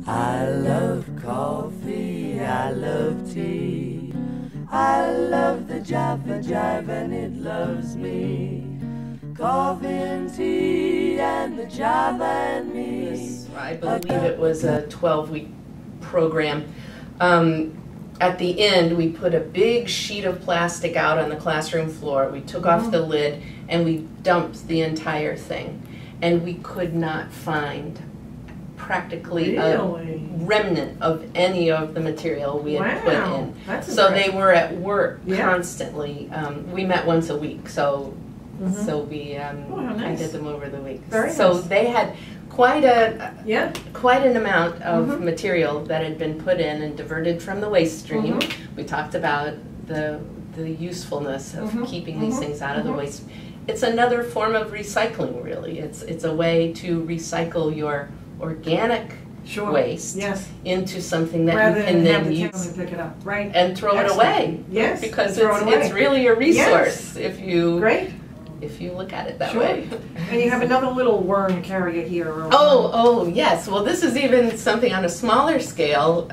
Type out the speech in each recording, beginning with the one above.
I love coffee, I love tea, I love the Java Jive and it loves me. Coffee and tea and the Java and me. I believe it was a 12-week program. At the end, we put a big sheet of plastic out on the classroom floor. We took off the lid and we dumped the entire thing. And we could not find practically a remnant of any of the material we had put in. So they were at work constantly. We met once a week, so we I did them over the week. So they had quite an amount of material that had been put in and diverted from the waste stream. We talked about the usefulness of keeping these things out of the waste. It's another form of recycling, really. It's a way to recycle your organic waste into something that you can then use pick it up, and throw it away. Yes, because it's really a resource if you look at it that way. And you have another little worm carrier here. Oh yes. Well, this is even something on a smaller scale.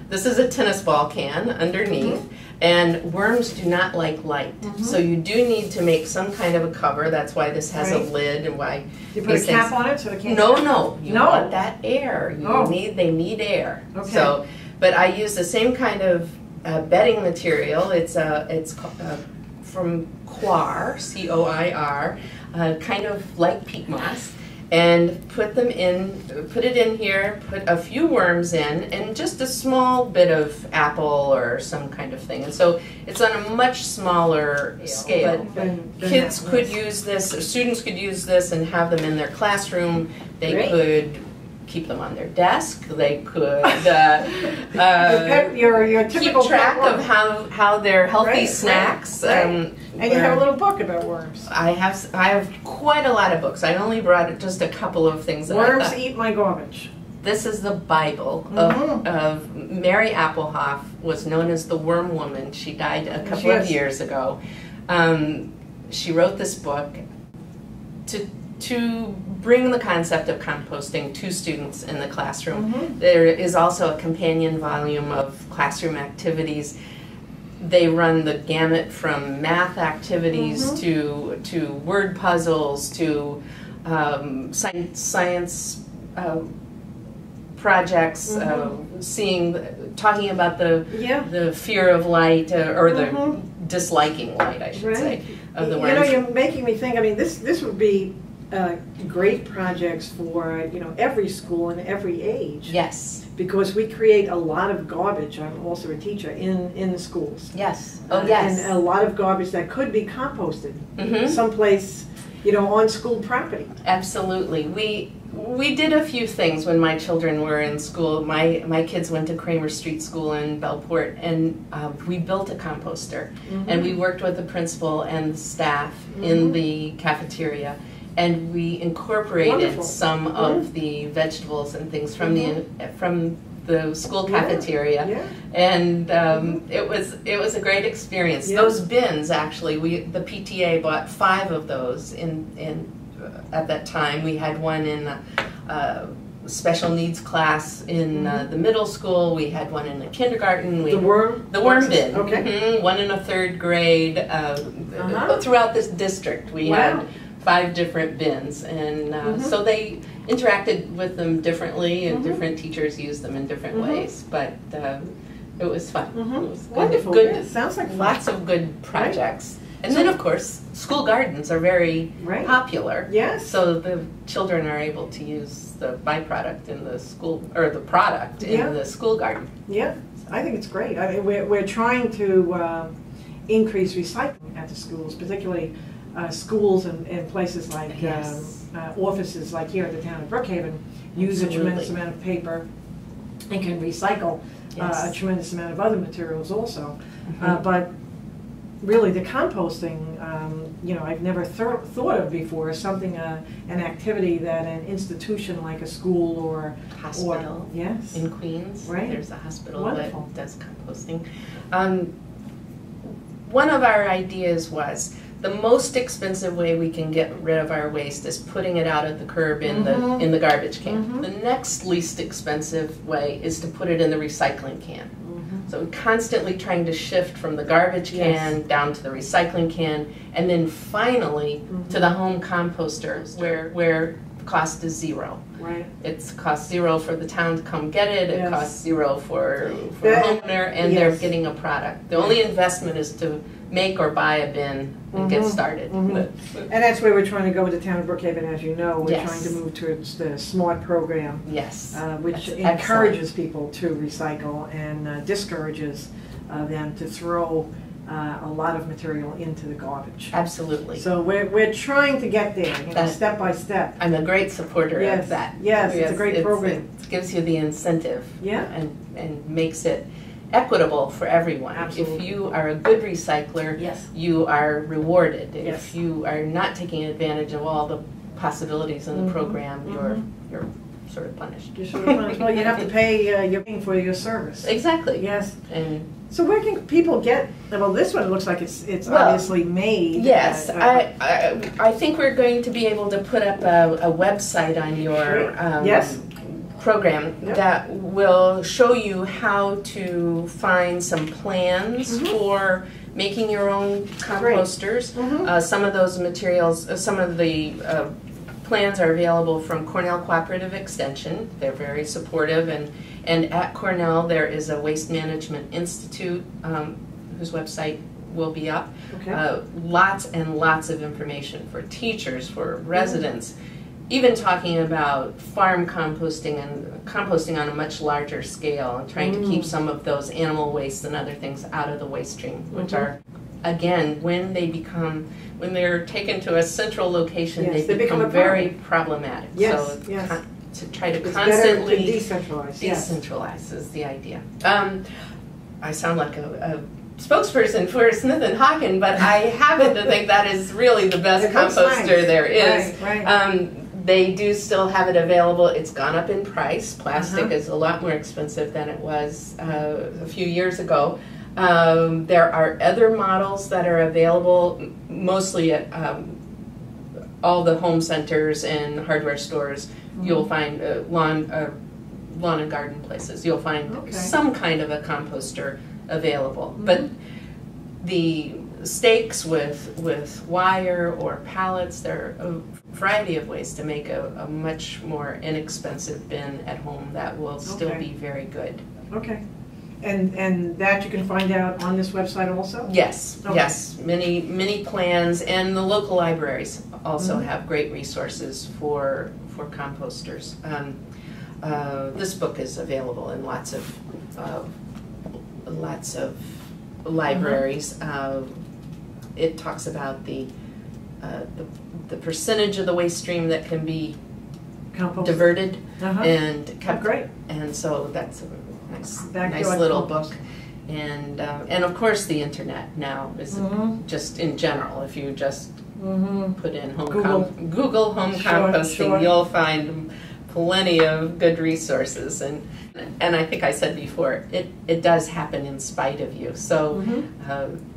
This is a tennis ball can underneath. And worms do not like light, so you do need to make some kind of a cover. That's why this has a lid and why you put a cap on it so it can't. No, you want that air. They need air. Okay. So, but I use the same kind of bedding material. It's from coir, C-O-I-R, kind of like peat moss. And put it in here, put a few worms in, and just a small bit of apple or some kind of thing. And so it's on a much smaller scale. But kids could use this, students could use this and have them in their classroom. They could keep them on their desk. They could keep track of how their healthy snacks. And you have a little book about worms. I have quite a lot of books. I only brought just a couple of things. That Worms I thought, Eat My Garbage. This is the Bible of Mary Applehoff, was known as the Worm Woman. She died a couple of years ago. She wrote this book to bring the concept of composting to students in the classroom. There is also a companion volume of classroom activities. They run the gamut from math activities to word puzzles to science projects, talking about the fear of light or the disliking light, I should say, of the worms. You're making me think. I mean, this would be great projects for every school and every age. Yes. Because we create a lot of garbage. I'm also a teacher in the schools. Yes. Oh, yes. And a lot of garbage that could be composted someplace, on school property. Absolutely. We did a few things when my children were in school. My kids went to Kramer Street School in Bellport, and we built a composter. And we worked with the principal and the staff in the cafeteria. And we incorporated some of the vegetables and things from the school cafeteria, and it was a great experience. Those bins, actually, the PTA bought 5 of those at that time. We had one in a special needs class in the middle school. We had one in the kindergarten. The worm bin. Okay. One in a 3rd grade. Throughout this district, we had 5 different bins, and so they interacted with them differently, and different teachers used them in different ways. But it was fun. It was wonderful. Good. Sounds like fun. Lots of good projects. And then, of course, school gardens are very popular. Yes. So the children are able to use the byproduct in the school, or the product in the school garden. Yeah, I think it's great. I mean, we're trying to increase recycling at the schools, particularly schools and places like offices like here at the town of Brookhaven use a tremendous amount of paper and can recycle a tremendous amount of other materials also. But really the composting, I've never thought of before as something, an activity that an institution like a school or hospital in Queens. There's a hospital that does composting. One of our ideas was the most expensive way we can get rid of our waste is putting it out at the curb in the garbage can. The next least expensive way is to put it in the recycling can. So we're constantly trying to shift from the garbage can down to the recycling can, and then finally to the home composters where the cost is zero. Right. It's cost zero for the town to come get it, it costs zero for the homeowner, and they're getting a product. The only investment is to make or buy a bin and get started. And that's where we're trying to go with the town of Brookhaven, as you know. We're trying to move towards the SMART program, which encourages people to recycle and discourages them to throw a lot of material into the garbage. Absolutely. So we're trying to get there, you know, step by step. I'm a great supporter of that. Yes, it's a great program. It gives you the incentive and makes it equitable for everyone. Absolutely. If you are a good recycler, you are rewarded. If you are not taking advantage of all the possibilities in the program, you're sort of punished. You're sort of punished. Well, you have to pay, you're paying for your service. Exactly. Yes. And so where can people get, well, this one looks like it's obviously made. Yes, I think we're going to be able to put up a website on your program that will show you how to find some plans for making your own composters. Some of those materials, some of the plans are available from Cornell Cooperative Extension. They're very supportive, and at Cornell there is a Waste Management Institute whose website will be up. Lots and lots of information for teachers, for residents, even talking about farm composting and composting on a much larger scale, and trying to keep some of those animal waste and other things out of the waste stream, which are, again, when they're taken to a central location, they become very problematic. So to try to constantly decentralize is the idea. I sound like a spokesperson for Smith & Hawken, but I happen to think that is really the best composter there is. They do still have it available. It's gone up in price. Plastic is a lot more expensive than it was a few years ago. There are other models that are available, mostly at all the home centers and hardware stores. You'll find lawn and garden places. You'll find some kind of a composter available. But the stakes with wire or pallets, there are a variety of ways to make a much more inexpensive bin at home that will still be very good. And that you can find out on this website also? Yes, yes. Many plans, and the local libraries also have great resources for composters. This book is available in lots of libraries. It talks about the percentage of the waste stream that can be diverted and kept. And so that's a nice little book. And of course the internet now is just in general. If you just put in Google home composting, you'll find plenty of good resources. And I think I said before, it does happen in spite of you. So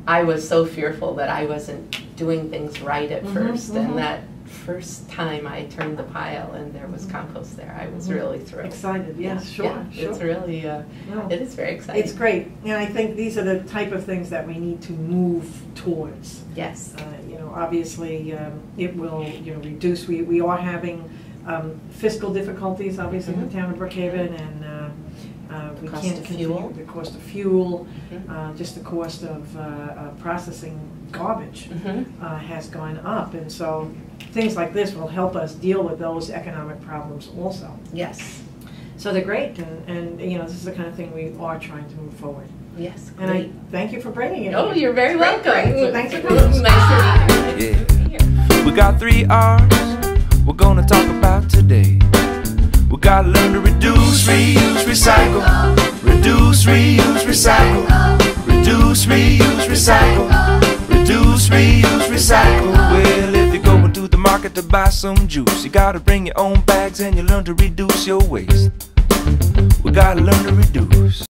I was so fearful that I wasn't doing things right at first, and that first time I turned the pile and there was compost there, I was really thrilled. Excited, yes, sure. It's really, it is very exciting. It's great, and I think these are the type of things that we need to move towards. Yes. You know, obviously, it will, reduce. We are having fiscal difficulties, obviously, in the town of Brookhaven, and we can't continue. The cost of fuel, just the cost of processing garbage has gone up, and so things like this will help us deal with those economic problems also. Yes. So they're great, and this is the kind of thing we are trying to move forward. Yes. And I thank you for bringing it. Oh, you're very welcome. So thanks for coming. Nice to meet you. Yeah. We got 3 R's we're gonna talk about today. We gotta learn to reduce, reuse, recycle. Reduce, reuse, recycle. Reduce, reuse, recycle. Reduce, reuse, recycle. Well, if you're going to the market to buy some juice, you gotta bring your own bags and you learn to reduce your waste. We gotta learn to reduce.